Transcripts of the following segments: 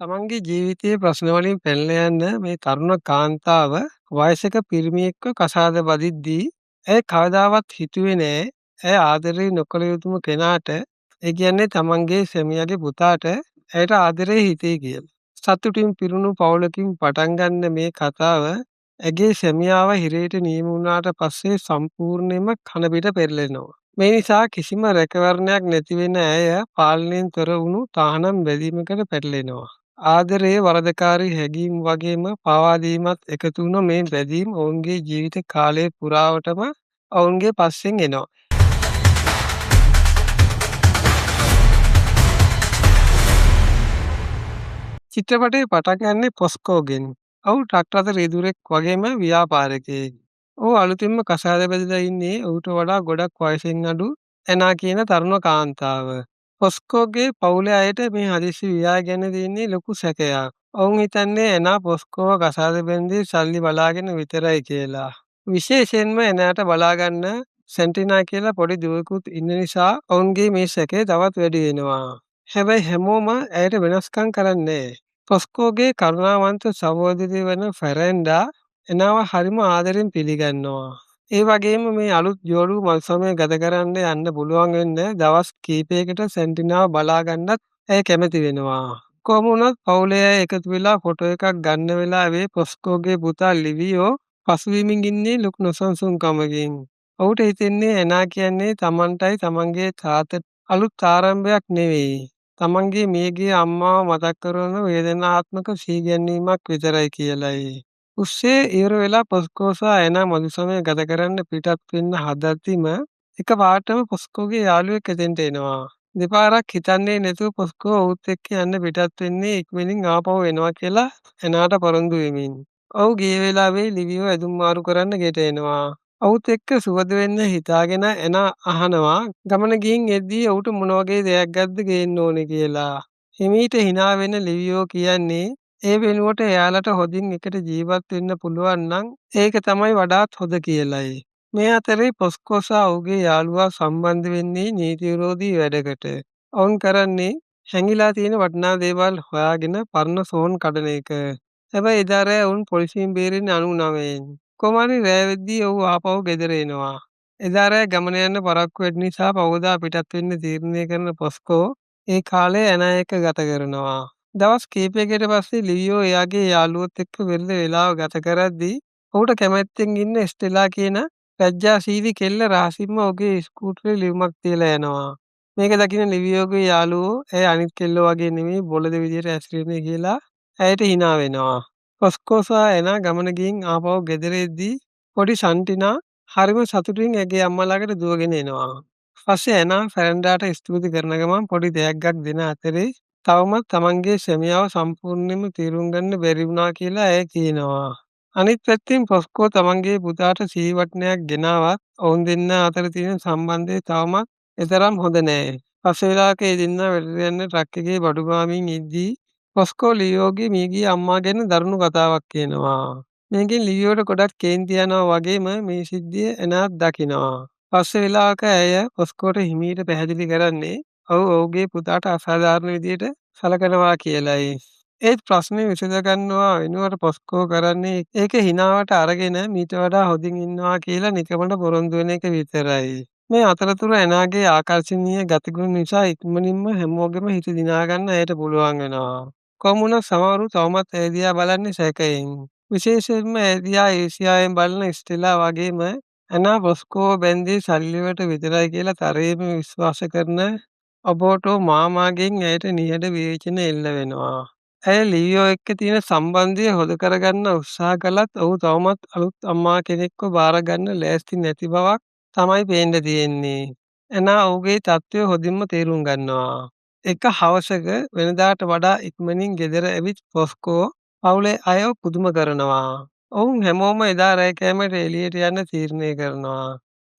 තමන්ගේ ජීවිතයේ ප්‍රශ්න වලින් පැනලා යන්න මේ තරුණ කාන්තාව වයසක පිරිමියෙක්ව කසාද බදිද්දී ඇය කවදාවත් හිතුවේ නෑ ඇය ආදරේ නොකළ යුතුම කෙනාට ඒ කියන්නේ තමන්ගේ සැමියාගේ පුතාට ඇයට ආදරේ හිතේ කියලා. සතුටින් පිරුණු පවුලකින් පටන් ගන්න මේ කතාව ඇගේ සැමියාව හිරේට නියම වුණාට පස්සේ සම්පූර්ණයෙන්ම කන පිට පෙරලෙනවා. මේ නිසා කිසිම රැකවරණයක් නැති වෙන ඇය පාලනයෙන් තොර වුණු තහනම් බැඳීමකට පැටලෙනවා. ආදරයේ වරදකාරී හැඟීම් වගේම පාවාදීමත් එකතු වුණ මේ බැඳීම් ඔවුන්ගේ ජීවිත කාලය පුරාවටම ඔවුන්ගේ පස්සෙන් එනවා. චිත්‍රපටයේ පටන් ගන්නේ පොස්කෝගෙන්. ඔහු ට්‍රක් රථ රියදුරෙක් වගේම ව්‍යාපාරිකයෙක්. ඔහු අලුතින්ම කසාද බැඳලා ඉන්නේ ඔහුට වඩා ගොඩක් වයසින් අඩු ඇනා කියන තරුණ කාන්තාව. පොස්කෝගේ පවුලේ අයට මේ හදිසි විවාහය ගැන තියෙන්නේ ලොකු සැකයක්. ඔවුන් හිතන්නේ ඇනා පොස්කෝව කසාද බැන්දේ සල්ලි බලාගෙන විතරයි කියලා. විශේෂයෙන්ම ඇනාට බලා ගන්න සැන්ටිනා කියලා පොඩි දුවෙකුත් ඉන්න නිසා ඔවුන්ගේ මේ සැකය තවත් වැඩි වෙනවා. හැබැයි හැමෝම ඇයට වෙනස්කම් කරන්නේ නෑ. පොස්කෝගේ කරුණාවන්ත සහෝදරිය වන ෆැරෙන්ඩා එනාව හරිම ආදරෙන් පිළිගන්නවා. ඒ වගේම මේ අලුත් ජෝඩුව මල් සමය ගත කරන්න යන්න පුළුවන් වෙන්න දවස් කීපයකට සැන්ටිනාව බලා ගන්නත් ඇය කැමති වෙනවා. කොහොම වුණත් පවුලේ අය එකතු වෙලා ෆොටෝ එකක් ගන්න වෙලාවේ පොස්කෝගේ පුතා ලිවියෝ පසුබිමින් ඉන්නේ ලොකු නොසන්සුන්කමකින්. ඔහුට හිතෙන්නේ ඇනා කියන්නේ තමන්ටයි තමන්ගේ තාත්තට අලුත් ආරම්භයක් නෙවෙයි. තමන්ගේ මියගිය අම්මාව මතක් කරන වේදනාත්මක සීගැන්වීමක් විතරයි කියලයි. උස්සේ ඉවර වෙලා පොස්කෝ සහ ඇනා මදු සමය ගත කරන්න පිටත් වෙන්න හදද්දිම එකපාරටම පොස්කෝගේ යාළුවෙක් එතෙන්ට එනවා. දෙපාරක් හිතන්නේ නැතුව පොස්කෝ ඔහුත් එක්ක යන්න පිටත් වෙන්නේ ඉක්මනින් ආපහු එනවා කියලා ඇනාට පොරොන්දු වෙමින්. ඔහු ගිය වෙලාවේ ලිවියෝ ඇඳුම් මාරු කරන්න ගෙට එනවා. ඔහුත් එක්ක සුවද වෙන්න හිතාගෙන ඇනා අහනවා ගමන ගිහින් එද්දී ඔහුට මොන වගේ දෙයක් ගත්ද ගේන්න ඕනේ කියලා. හිමීට hina වෙන ලිවියෝ කියන්නේ ඒ වෙනුවට එයාලට හොඳින් එකට ජීවත් වෙන්න පුළුවන් නම් ඒක තමයි වඩාත් හොඳ කියලයි. මේ අතරේ පොස්කෝ සහ ඔහුගේ යාළුවා සම්බන්ධ වෙන්නේ නීති විරෝධී වැඩකට. ඔවුන් කරන්නේ හැංගිලා තියෙන වටිනා දේවල් හොයාගෙන පරණ සොහොන් කඩන එක. හැබැයි එදා රෑ ඔවුන් පොලිසියෙන් බේරෙන්නේ 99න්. කොහොම හරි රෑ වෙද්දී ඔහු ආපහු ගෙදර එනවා. එදා රෑ ගමන යන්න පරක්කු වැඩි නිසා පවුදා පිටත් වෙන්න තීරණය කරන පොස්කෝ ඒ කාලේ ඇනා එක්ක ගත කරනවා. දවස් කීපයකට පස්සේ ලිවියෝ එයාගේ යාළුවොත් එක්ක වෙරළ වේලාව ගත කරද්දී ඔහුට කැමැත්තෙන් ඉන්න ස්ටෙලා කියන ලැජ්ජාශීලී කෙල්ල රහසින්ම ඔහුගේ ස්කූටරේ ලියුමක් තියලා යනවා. මේක දකින ලිවියෝගේ යාළුවෝ ඇය අනිත් කෙල්ලෝ වගේ නෙමෙයි බොළඳ විදියට ඇසිරෙන්නේ කියලා ඇයට hina වෙනවා. පොස්කෝ සහ ඇනා ගමන ගිහින් ආපහු ගෙදර එද්දී පොඩි සන්ටිනා හරිම සතුටින් ඇගේ අම්මා ළඟට දුවගෙන එනවා. පස්සේ ඇනා ෆැරෙන්ඩාට ස්තුති කරන ගමන් පොඩි දෙයක්ක් දෙන අතරේ තවමත් තමන්ගේ සැමියාව සම්පූර්ණයෙන්ම තේරුම් ගන්න බැරි වුණා කියලා ඇය කියනවා. අනිත් පැත්තෙන් පොස්කෝ තමන්ගේ පුතාට සීවටනයක් ගෙනාවත් ඔවුන් දෙන්න අතර තියෙන සම්බන්ධය තවමත් එතරම් හොඳ නෑ. පස්සේ වෙලාවක ඒ දෙන්නා වැඩට යන ට්‍රක් එකේ බඩු ගාමින් ඉද්දී පොස්කෝ ලිවියෝගේ මියගිය අම්මා ගැන දරුණු කතාවක් කියනවා. මේකෙන් ලිවියෝට ගොඩක් කේන්ති යනවා වගේම මේ සිද්ධිය ඇනාත් දකිනවා. පස්සේ වෙලාවක ඇය පොස්කෝට හිමීට පැහැදිලි කරන්නේ ඔහු ඔහුගේ පුතාට අසාධාරණ විදියට සලකනවා කියලයි. ඒත් ප්‍රශ්නේ විසඳ ගන්නවා වෙනුවට පොස්කෝ කරන්නේ ඒක හිනාවට අරගෙන මීට වඩා හොඳින් ඉන්නවා කියලා නිකමට පොරොන්දු වෙන එක විතරයි. මේ අතරතුර ඇනාගේ ආකර්ශනීය ගතිගුණ නිසා ඉක්මනින්ම හැමෝගෙම හිත දිනා ගන්න ඇයට පුළුවන් වෙනවා. කොහොම වුණත් සමහරු තවමත් ඇය දිහා බලන්නේ සැකයෙන්. විශේෂයෙන්ම ඇය දිහා ඊර්ෂ්‍යාවෙන් බලන ස්ටෙලා වගේම ඇනා පොස්කෝව බැන්දේ සල්ලි වලට විතරයි කියලා තරයේම විශ්වාස කරන ඔබෝටෝ මාමාගෙන් ඇයට නිහඬ විවේචන එල්ල වෙනවා. ඇය ලිවියෝ එක්ක තියෙන සම්බන්ධය හොද කරගන්න උත්සාහ කළත් ඔහු තවමත් අලුත් අම්මා කෙනෙක්ව බාර ගන්න ලෑස්ති නැති බවක් තමයි පේන්න තියෙන්නේ. ඇනා ඔහුගේ තත්ත්වය හොඳින්ම තේරුම් ගන්නවා. එක හවසක වෙනදාට වඩා ඉක්මනින් ගෙදර ඇවිත් පොස්කෝ පවුලේ අයව පුදුම කරනවා. ඔවුන් හැමෝම එදා රෑ කෑමට එළියට යන්න තීරණය කරනවා.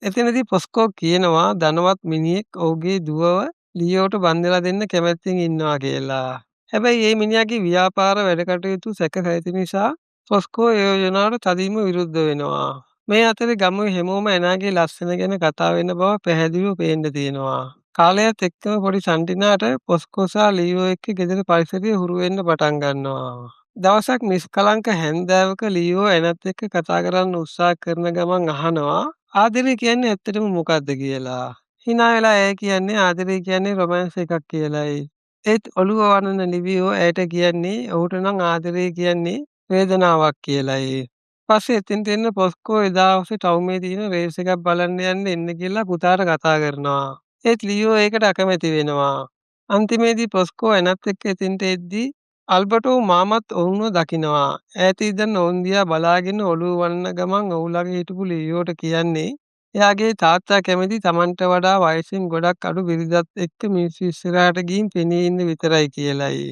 එතනදී පොස්කෝ කියනවා ධනවත් මිනිහෙක් ඔහුගේ දුවව ලියෝට බන්දලා දෙන්න කැමැත්තෙන් ඉන්නවා කියලා. හැබැයි මේ මිනිහාගේ ව්‍යාපාර වැඩ කටයුතු සැක ඇති නිසා පොස්කෝ ඒ යෝජනාවට තදින්ම විරුද්ධ වෙනවා. මේ අතරේ ගමේ හැමෝම ඇනාගේ ලස්සන ගැන කතා වෙන බව පැහැදිලිව පේන්න තියෙනවා. කාලයත් එක්කම පොඩි සන්ටිනාට පොස්කෝ සහ ලියෝ එක්ක ගෙදර පරිසරය හුරු වෙන්න පටන් ගන්නවා. දවසක් නිස්කලංක හැන්දෑවක ලියෝ ඇනත් එක්ක කතා කරන්න උත්සාහ කරන ගමන් අහනවා ආදරේ කියන්නේ ඇත්තටම මොකක්ද කියලා. හිනා වෙලා ඇය කියන්නේ ආදරේ කියන්නේ රොමැන්ස් එකක් කියලයි. ඒත් ඔළුව වනන ලිවියෝ ඇයට කියන්නේ ඔහුට නම් ආදරේ කියන්නේ වේදනාවක් කියලයි. පස්සේ එතෙන්ට එන්න පොස්කෝ එදා හවසේ ටවුමේ තියෙන රේස් එකක් බලන්න යන්න එන්න කියලා පුතාට කතා කරනවා. ඒත් ලියෝ ඒකට අකමැති වෙනවා. අන්තිමේදී පොස්කෝ ඇනත් එක්ක එතෙන්ට එද්දී අල්බටෝ මාමත් ඔවුන්ව දකිනවා. ඈත ඉඳන් ඔවුන් දිහා බලාගෙන ඔළුව වනන ගමන් ඔහු ළඟ හිටපු ලියෝට කියන්නේ එයාගේ තාත්තා කැමති තමන්ට වඩා වයසින් ගොඩක් අඩු බිරිඳත් එක්ක මිනිස්සු ඉස්සරහට ගිහින් පෙනී ඉන්න විතරයි කියලයි.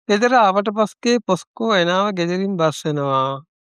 ගෙදර ආවට පස්සේ පොස්කෝ එනාව ගෙදරින් බස්සනවා.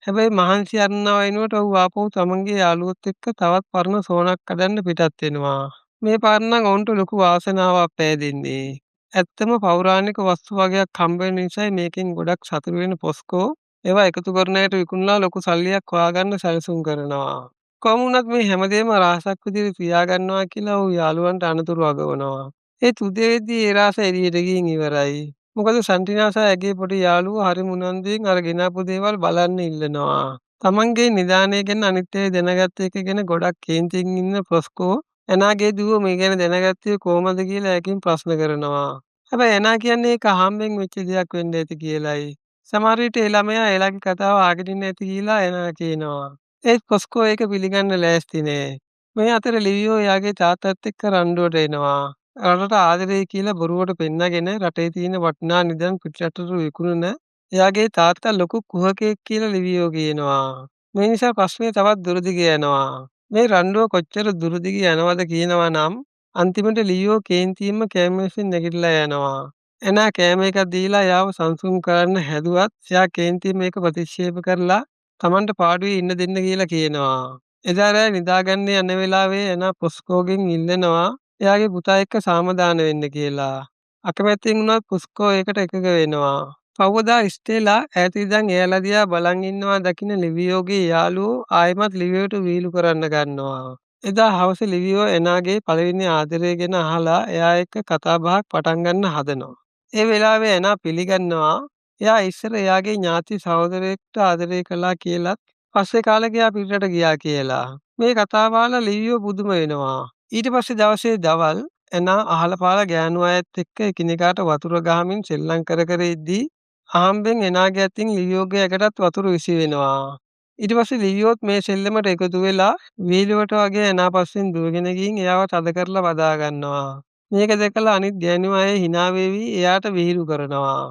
හැබැයි මහන්සි අරනවා වෙනුවට ඔහු ආපහු තමන්ගේ යාළුවොත් එක්ක තවත් පරණ සෝනක් කඩන්න පිටත් වෙනවා. මේ පාර නම් ඔවුන්ට ලොකු වාසනාවක් පෑදෙන්නේ. ඇත්තම පෞරාණික වස්තු වගේක් හම්බ වෙන නිසායි මේකෙන් ගොඩක් සතුටු වෙන පොස්කෝ ඒවා එකතු කරන අයට විකුණලා ලොකු සල්ලියක් හොයාගන්න සැලසුම් කරනවා. කොහොම වුණත් මේ හැමදේම රහසක් විදිහට තියාගන්නවා කියලා ඔහු යාළුවන්ට අනතුරු අගවනවා. ඒත් උදේ වෙද්දී ඒ රහස එළියට ගිහින් ඉවරයි. මොකද සන්ටිනා සහ ඇගේ පොඩි යාළුවෝ හරිම උනන්දුවෙන් අර ගෙනාපු දේවල් බලන්න ඉල්ලනවා. තමන්ගේ නිදානය ගැන අනිත් අය දැනගත්ත එක ගැන ගොඩක් කේන්තියෙන් ඉන්න පොස්කෝ ඇනාගේ දුව මේ ගැන දැනගත්තේ කොහොමද කියලා ඇයකින් ප්‍රශ්න කරනවා. හැබැයි ඇනා කියන්නේ ඒක අහම්බෙන් වෙච්ච දෙයක් වෙන්න ඇති කියලයි. සමහර විට ඒ ළමයා එයාගේ කතාව අහගෙන ඉන්න ඇති කියලා ඇනා කියනවා. ඒත් පොස්කෝ ඒක පිළිගන්න ලෑස්ති නෑ. මේ අතර ලිවියෝ එයාගේ තාත්තත් එක්ක රණ්ඩුවට එනවා. රටට ආදරේ කියලා බොරුවට පෙන්නගෙන රටේ තියෙන වටිනා නිදන් පිටරටට විකුණන එයාගේ තාත්තා ලොකු කුහකයෙක් කියලා ලිවියෝ කියනවා. මේ නිසා ප්‍රශ්නේ තවත් දුරදිග යනවා. මේ රණ්ඩුව කොච්චර දුරදිග යනවද කියනවා නම් අන්තිමට ලියෝ කේන්තියෙන්ම කෑමේසෙන් නැගිටලා යනවා. එනා කෑම එකක් දීලා එයාව සංසුන් කරන්න හැදුවත් එයා කේන්තියෙන් මේක ප්‍රතික්ෂේප කරලා තමන්ට පාඩුවේ ඉන්න දෙන්න කියලා කියනවා. එදා රෑ නිදාගන්න යන වෙලාවේ එනා පොස්කෝගෙන් ඉල්ලනවා එයාගේ පුතා එක්ක සාමදාන වෙන්න කියලා. අකමැත්තෙන් වුණත් පුස්කෝ ඒකට එකඟ වෙනවා. පවුවදා ස්ටේලා ඈත ඉඳන් එයාලා දිහා බලන් ඉන්නවා දකින ලිවියෝගේ යාළුවෝ ආයෙමත් ලිවියෝට වීලු කරන්න ගන්නවා. එදා හවසේ ලිවියෝ එනාගේ පළවෙනි ආදරය ගැන අහලා එයා එක්ක කතා බහක් පටන් ගන්න හදනවා. ඒ වෙලාවේ එනා පිළිගන්නවා එයා ඉස්සර එයාගේ ඥාති සහෝදරයෙක්ට ආදරය කළා කියලත් පස්සේ කාලෙක එයා පිටරට ගියා කියලා. මේ කතාව අහලා ලිවියෝ පුදුම වෙනවා. ඊට පස්සේ දවසේ දවල් ඇනා අහලා පහලා ගෑනු අයත් එක්ක එකිනෙකාට වතුර ගහමින් සෙල්ලම් කර කර ඉද්දී අහම්බෙන් එනාගේ අතින් ලිවියෝගේ ඇකටත් වතුර විසි වෙනවා. ඊට පස්සේ ලිවියෝත් මේ සෙල්ලමට එකතු වෙලා වීලුවට වගේ එනා පස්සෙන් දුවගෙන ගිහින් එයාව තද කරලා බදා ගන්නවා. මේක දැකලා අනිත් ගෑනු අය hina වෙවි එයාට විහිළු කරනවා.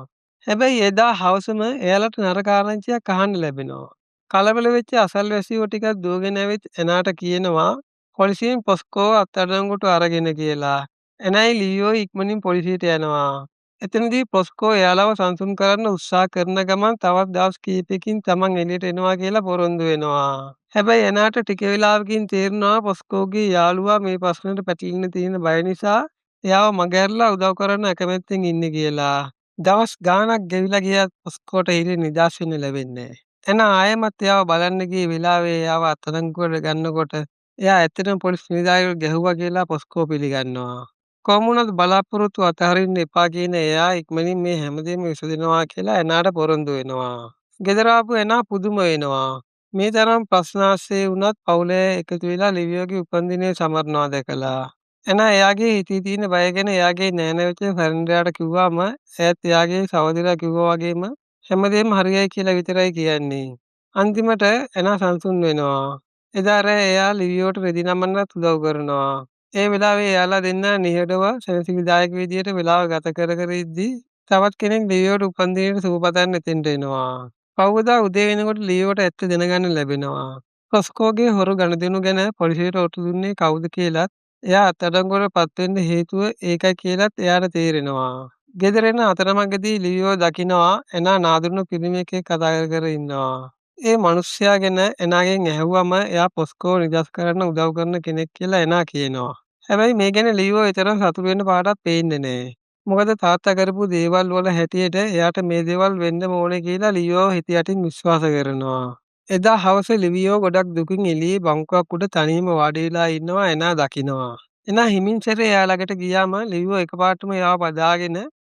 හැබැයි එදා හවසම එයාලට නරක ආරංචියක් අහන්න ලැබෙනවා. කලබල වෙච්ච අසල්වැසියෝ ටිකක් දුවගෙන ඇවිත් එනාට කියනවා පොලිසියෙන් පොස්කෝව අත්අඩංගුවට අරගෙන කියලා. එනයි ලියෝ ඉක්මනින් පොලිසියට යනවා. එතනදී පොස්කෝ එයාලව සංසුන් කරන්න උත්සාහ කරන ගමන් තවත් දවස් කිහිපයකින් තමන් එළියට එනවා කියලා පොරොන්දු වෙනවා. හැබැයි එනාට ටික වෙලාවකින් තේරෙනවා පොස්කෝගේ යාළුවා මේ ප්‍රශ්නෙට පැටලෙන්න තියෙන බය නිසා එයාව මගහැරලා උදව් කරන්න අකමැත්තෙන් ඉන්නේ කියලා. දවස් ගාණක් ගෙවිලා ගියත් පොස්කෝට හිරේ නිදහස් වෙන්න ලැබෙන්නේ නැහැ. එනා ආයෙමත් එයාව බලන්න ගිය වෙලාවේ එයාව අත්අඩංගුවට ගන්නකොට එයා ඇත්තටම පොලිස් නිලධාරියෙකුට ගැහුවා කියලා පොස්කෝ පිළිගන්නවා. කොහොම වුණත් බලාපොරොත්තු අතහරින්න එපා කියන එයා ඉක්මනින් මේ හැමදේම විසඳනවා කියලා එනාට පොරොන්දු වෙනවා. ගෙදර ආපු එනා පුදුම වෙනවා. මේ තරම් ප්‍රශ්න ආශ්‍රේ වුණත් පවුලේ එකතු වෙලා ලිවියෝගේ උපන්දිනය සමරනවා දැකලා. එනා එයාගේ හිතේ තියෙන බය ගැන එයාගේ නෑනවිට ෆැරන්ඩයාට කිව්වම එයාත් එයාගේ සහෝදරයා කිව්වා වගේම හැමදේම හරියයි කියලා විතරයි කියන්නේ. අන්තිමට එනා සංසුන් වෙනවා. එදා රෑ එයා ලිවියෝට රෙදි නමන්නත් උදව් කරනවා. ඒ වෙලාවේ එයාලා දෙන්න නිහඬව සැනසිලිදායක විදියට වෙලාව ගත කර කර ඉද්දී තවත් කෙනෙක් ලිවියෝට උපන්දිනේට සුබ පතන්න එතෙන්ට එනවා. පහුවදා උදේ වෙනකොට ලිවියෝට ඇත්ත දැනගන්න ලැබෙනවා. පොස්කෝගේ හොරු ගනුදෙනු ගැන පොලිසියට ඔට්ටු දුන්නේ කවුද කියලත් එයා අත්අඩංගුවට පත් වෙන්න හේතුව ඒකයි කියලත් එයාට තේරෙනවා. ගෙදර එන අතරමඟදී ලිවියෝ දකිනවා එනා නාඳුන පිරිමි එකෙක් කතා කර කර ඉන්නවා. ඒ මිනිස්සයා ගැන එනාගෙන් ඇහුවම එයා පොස්කෝ නිදහස් කරන්න උදව් කරන කෙනෙක් කියලා එනා කියනවා. හැබැයි මේ ගැන ලියෝ එතරම් සතුටු වෙන්න පාටක් පේන්නේ නැහැ. මොකද තාත්තා කරපු දේවල් වල හැටියට එයාට මේ දේවල් වෙන්න ඕනේ කියලා ලියෝ හිත යටින් විශ්වාස කරනවා. එදා හවසේ ලිවියෝ ගොඩක් දුකින් එළියේ බංකුවක් උඩ තනියම වාඩි වෙලා ඉන්නවා එනා දකිනවා. එනා හිමින්සරේ එයා ළඟට ගියාම ලිවියෝ එකපාරටම එයාව බදාගෙන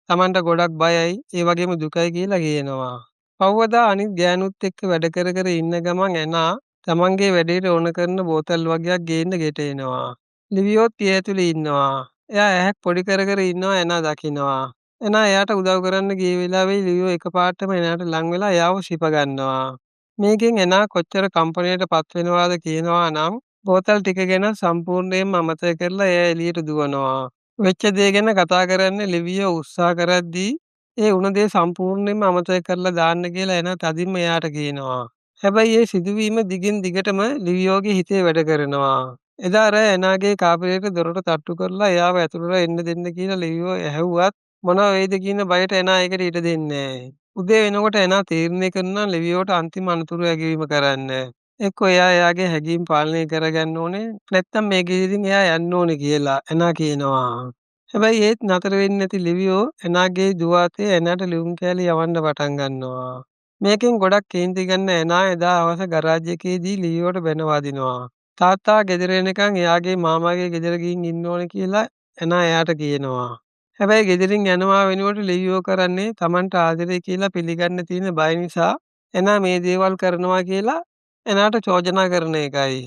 Tamanට ගොඩක් බයයි, ඒ වගේම දුකයි කියලා කියනවා. පහුවදා අනිත් ගෑනුත් එක්ක වැඩ කර කර ඉන්න ගමන් ඇනා තමන්ගේ වැඩේට ඕන කරන බෝතල් වගයක් ගේන්න ගෙට එනවා. ලිවියෝත් ඒ ඇතුලේ ඉන්නවා. එයා ඇහැක් පොඩි කර කර ඉන්නවා ඇනා දකිනවා. ඇනා එයාට උදව් කරන්න ගිය වෙලාවේ ලිවියෝ එකපාරටම එයාට ලං වෙලා එයාව සිප ගන්නවා. මේකෙන් එනා කොච්චර කම්පණයටපත් වෙනවාද කියනවා නම් බෝතල් ටික ගැන සම්පූර්ණයෙන්ම අමතක කරලා එයා එළියට දුවනවා. වෙච්ච දේ ගැන කතා කරන්න ලිවියෝ උත්සාහ කරද්දී ඒ වුණ දේ සම්පූර්ණයෙන්ම අමතක කරලා දාන්න කියලා එනා තදින්ම එයාට කියනවා. හැබැයි ඒ සිදුවීම දිගින් දිගටම ලිවියෝගේ හිතේ වැඩ කරනවා. එදා රෑ ඇනාගේ කාමරයට දොරට තට්ටු කරලා එයාව ඇතුළට එන්න දෙන්න කියලා ලිවියෝ ඇහැව්වත් මොනවා වෙයිද කියන බයට ඇනා ඒකට ඉඩ දෙන්නේ නැහැ. උදේ වෙනකොට ඇනා තීරණය කරනවා ලිවියෝට අන්තිම අනතුරු ඇගීම කරන්න. එක්කෝ එයා එයාගේ හැඟීම් පාලනය කරගන්න ඕනේ නැත්නම් මේකෙදින් එයා යන්න ඕනේ කියලා ඇනා කියනවා. හැබැයි ඒත් නතර වෙන්නේ නැති ලිවියෝ ඇනාගේ දුව අතේ ඇනාට ලියුම් කෑලි යවන්න පටන් ගන්නවා. මේකෙන් ගොඩක් කේන්ති ගන්න ඇනා එදා හවස ගරාජ් එකේදී ලිවියෝට බැන වදිනවා. තාත්තා ගෙදර එනකන් එයාගේ මාමාගේ ගෙදර ගිහින් ඉන්න ඕනේ කියලා ඇනා එයාට කියනවා. හැබැයි ගෙදරින් යනවා වෙනුවට ලිවියෝ කරන්නේ Tamanට ආදරේ කියලා පිළිගන්න තියෙන බය නිසා ඇනා මේ දේවල් කරනවා කියලා ඇනාට චෝදනා කරන එකයි.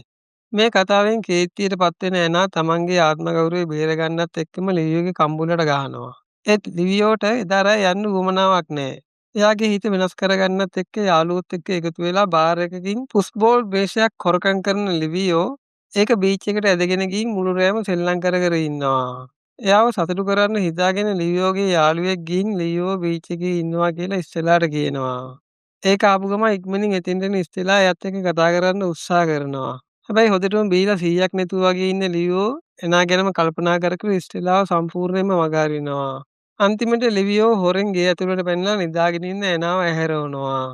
මේ කතාවෙන් කේන්තියටපත් වෙන ඇනා තමන්ගේ ආත්ම ගෞරවය බේරගන්නත් එක්කම ලිවියෝගේ කම්බුලට ගහනවා. ඒත් ලිවියෝට එදා රෑ යන්න උවමනාවක් නැහැ. එයාගේ හිත වෙනස් කරගන්නත් එක්ක යාළුවොත් එක්ක එකතු වෙලා බාර් එකකින් ෆුට්බෝල් මේසයක් හොරකම් කරන ලිවියෝ ඒක බීච් එකට ඇදගෙන ගිහින් මුළු රෑම සෙල්ලම් කර කර ඉන්නවා. එයාව සතුටු කරන්න හිතාගෙන ලිවියෝගේ යාළුවෙක් ගිහින් ලිවියෝ බීච් එකේ ඉන්නවා කියලා ඉස්සෙල්ලාට කියනවා. ඒක ආපු ගමන් ඉක්මනින් එතෙන්ට එන ඉස්තෙලා එයත් එක්ක කතා කරන්න උත්සාහ කරනවා. හැබැයි හොඳටම බීලා 100ක් නැතුව වගේ ඉන්න ලිවියෝ එනා ගැනම කල්පනා කර කර ඉස්තෙලාව සම්පූර්ණයෙන්ම වගාරිනවා. අන්තිමට ලිවියෝ හොරෙන් ගේ ඇතුළට පැනලා නිදාගෙන ඉන්න ඇනාව ඇහැරවනවා.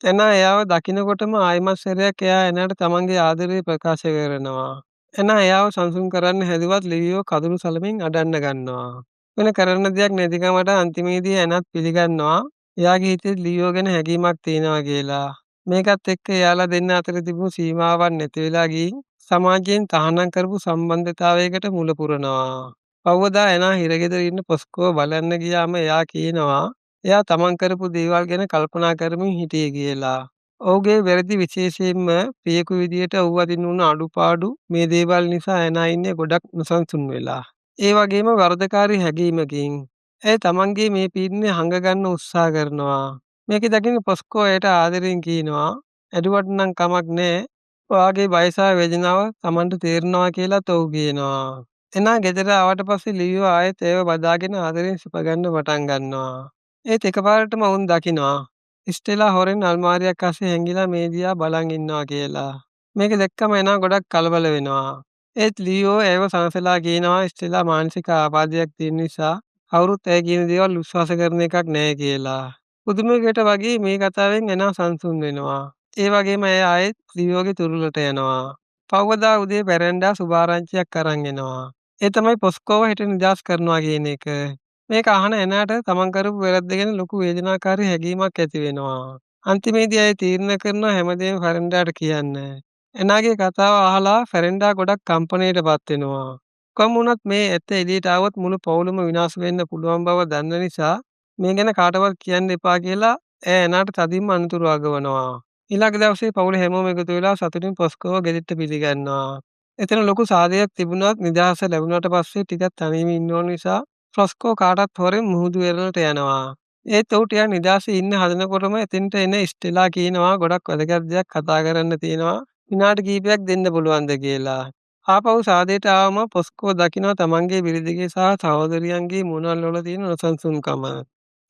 ඇනා එයාව දකිනකොටම ආයිමත් සැරයක් එයා ඇනාට තමන්ගේ ආදරය ප්‍රකාශ කරනවා. ඇනා එයාව සංසුන් කරන්න හැදුවත් ලිවියෝ කඳුළු සලමින් අඬන්න ගන්නවා. වෙන කරන්න දෙයක් නැතිකමට අන්තිමේදී ඇනත් පිළිගන්නවා එයාගේ හිතේ ලිවියෝ ගැන හැඟීමක් තියෙනවා කියලා. මේකත් එක්ක එයාලා දෙන්න අතර තිබුණු සීමාවක් නැති වෙලා ගිහින් සමාජයෙන් තහනම් කරපු සම්බන්ධතාවයකට මුල පුරනවා. පහුවදා ඇනා හිරගෙදර ඉන්න පොස්කෝව බලන්න ගියාම එයා කියනවා එයා තමන් කරපු දේවල් ගැන කල්පනා කරමින් හිටියේ කියලා. ඔහුගේ වැරදි විශේෂයෙන්ම පියෙකු විදියට ඔහු අතින් වුණ අඩුපාඩු මේ දේවල් නිසා ඇනා ඉන්නේ ගොඩක් නොසන්සුන් වෙලා. ඒ වගේම වරදකාරී හැඟීමකින් ඇය තමන්ගේ මේ පීඩනය හංගගන්න උත්සාහ කරනවා. මේක දකින පොස්කෝ එයට ආදරෙන් කියනවා ඇඩුවට නම් කමක් නෑ. ඔයාගේ බය සහ වේදනාව තමන්ට තේරෙනවා කියලාත් ඔහු කියනවා. එනා ගෙදර ආවට පස්සේ ලිවියෝ ආයෙත් ඒව බදාගෙන ආදරෙන් සිප ගන්න පටන් ගන්නවා. ඒත් එකපාරටම වුන් දකිනවා ස්ටෙලා හොරෙන් අල්මාරියක් අස්සේ හැංගිලා මේ දිහා බලන් ඉන්නවා කියලා. මේක දැක්කම එනා ගොඩක් කලබල වෙනවා. ඒත් ලිවියෝ ඒව සනසලා කියනවා ස්ටෙලා මානසික ආබාධයක් තියෙන නිසා කවුරුත් ඇය කියන දේවල් විශ්වාස කරන එකක් නෑ කියලා. පුදුමයකට වගේ මේ කතාවෙන් එනා සංසුන් වෙනවා. ඒ වගේම ඇය ආයෙත් ලිවියෝගේ තුරුලට යනවා. පහුවදා උදේ පැරැන්ඩා සුභාරංචියක් අරන් එනවා. ඒ තමයි පොස්කෝව හෙට නිදහස් කරනවා කියන එක. මේක අහන ඇනාට තමන් කරපු වැරද්ද ගැන ලොකු වේදනාකාරී හැඟීමක් ඇති වෙනවා. අන්තිමේදී ඇය තීරණය කරනවා හැමදේම ෆැරෙන්ඩාට කියන්න. ඇනාගේ කතාව අහලා ෆැරෙන්ඩා ගොඩක් කම්පණයටපත් වෙනවා. කොහොම වුණත් මේ ඇත්ත එළියට ආවොත් මුළු පවුලම විනාශ වෙන්න පුළුවන් බව දන්න නිසා මේ ගැන කාටවත් කියන්න එපා කියලා ඇය ඇනාට තදින්ම අනතුරු අගවනවා. ඊළඟ දවසේ පවුලේ හැමෝම එකතු වෙලා සතුටින් පොස්කෝව ගෙදරට පිළිගන්නවා. එතන ලොකු සාදයක් තිබුණත් නිදහස ලැබුණාට පස්සේ ටිකක් තනියම ඉන්න ඕන නිසා ෆ්ලොස්කෝ කාටත් හොරෙන් මුහුදු වෙරළට යනවා. ඒත් ඔහු ටිකක් නිදහසේ ඉන්න හදනකොටම එතෙන්ට එන ස්ටෙලා කියනවා ගොඩක් වැදගත් දෙයක් කතා කරන්න තියෙනවා. විනාඩි කිහිපයක් දෙන්න පුළුවන්ද කියලා. ආපහු සාදයට ආවම පොස්කෝ දකිනවා තමන්ගේ බිරිඳගේ සහ සහෝදරියන්ගේ මුණල් වල තියෙන නොසන්සුන්කම.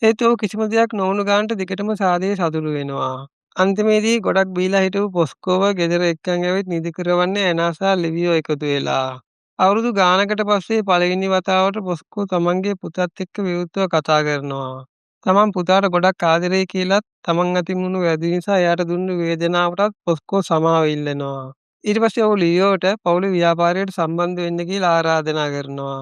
ඒත් ඔහු කිසිම දෙයක් නොවුණු ගානට දිගටම සාදයේ සතුටු වෙනවා. අන්තිමේදී ගොඩක් බීලා හිටපු පොස්කෝව ගෙදර එක්කන් ඇවිත් නිදි කරවන්නේ ඇනා සහ ලිවියෝ එකතු වෙලා. අවුරුදු ගානකට පස්සේ පළවෙනි වතාවට පොස්කෝ තමන්ගේ පුතත් එක්ක විවෘතව කතා කරනවා. තමන් පුතාට ගොඩක් ආදරේ කියලත් තමන් අතින් වුණු වැරදි නිසා එයාට දුන්නු වේදනාවටත් පොස්කෝ සමාව ඉල්ලනවා. ඊට පස්සේ ඔහු ලිවියෝට පවුලේ ව්‍යාපාරයට සම්බන්ධ වෙන්න කියලා ආරාධනා කරනවා.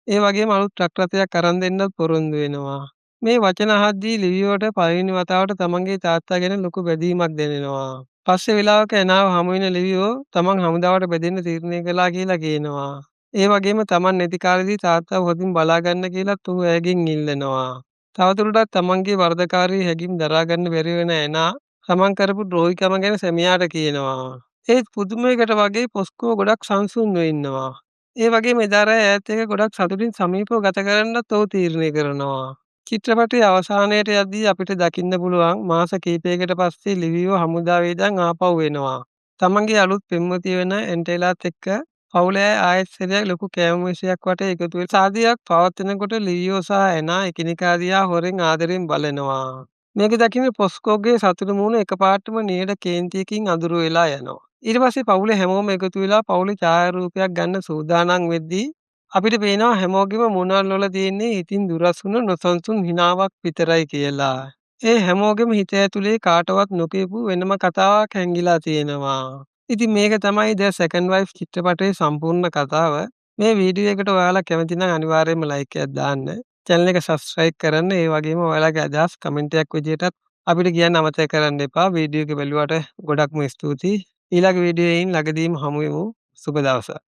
ඒ වගේම අලුත් ට්‍රක් රථයක් අරන් දෙන්නත් පොරොන්දු වෙනවා. මේ වචන අහද්දී ලිවියෝට පළවෙනි වතාවට තමන්ගේ තාත්තා ගැන ලොකු බැඳීමක් දැනෙනවා. පස්සේ වෙලාවක ඇනාව හමු වෙන ලිවියෝ තමන් හමුදාවට බැඳෙන්න තීරණය කළා කියලා කියනවා. ඒ වගේම තමන් නැති කාලෙදී තාත්තාව හොඳින් බලා ගන්න කියලාත් ඔහු ඇයගෙන් ඉල්ලනවා. තවදුරටත් තමන්ගේ වරදකාරී හැඟීම් දරා ගන්න බැරි වෙන ඇනා තමන් කරපු ද්‍රෝහිකම ගැන සැමියාට කියනවා. ඒත් පුදුමයකට වගේ පොස්කෝ ගොඩක් සංසුන්ව ඉන්නවා. ඒ වගේම එදා රෑ ඈත් එක්ක ගොඩක් සතුටින් සමීපව ගත කරන්නත් ඔහු තීරණය කරනවා. චිත්‍රපටයේ අවසානයට යද්දී අපිට දකින්න පුළුවන් මාස කිහිපයකට පස්සේ ලිවියෝ හමුදාවේ ඉඳන් ආපහු එනවා. තමන්ගේ අලුත් පෙම්වතිය වෙන ඇන්ටෙලාත් එක්ක පවුලේ අය ආයෙත් සැරයක් ලොකු කෑම මේසයක් වටේ එකතු වෙලා සාදියක් පවත්වනකොට ලිවියෝ සහ ඇනා එකිනෙකා දිහා හොරෙන් ආදරෙන් බලනවා. මේක දකින පොස්කෝගේ සතුටු මූණ එකපාරටම නිහඬ කේන්තියකින් අඳුර වෙලා යනවා. ඊට පස්සේ පවුලේ හැමෝම එකතු වෙලා පවුලේ ඡායාරූපයක් ගන්න සූදානම් වෙද්දී අපිට පේනවා හැමෝගෙම මුණල් වල තියෙන්නේ හිතින් දුරස් වුණු නොසන්සුන් හිනාවක් විතරයි කියලා. ඒ හැමෝගෙම හිත ඇතුලේ කාටවත් නොකියපු වෙනම කතාවක් හැංගිලා තියෙනවා. ඉතින් මේක තමයි The Second Wife චිත්‍රපටයේ සම්පූර්ණ කතාව. මේ වීඩියෝ එකට ඔයාලා කැමති නම් අනිවාර්යයෙන්ම ලයික් එකක් දාන්න. channel එක subscribe කරන්න. ඒ වගේම ඔයාලගේ අදහස් කමෙන්ට් එකක් විදියටත් අපිට කියන්න අමතක කරන්න එපා. වීඩියෝ එක බැලුවට ගොඩක්ම ස්තුතියි. ඊළඟ වීඩියෝයෙන් ළඟදීම හමු වෙමු. සුබ දවසක්.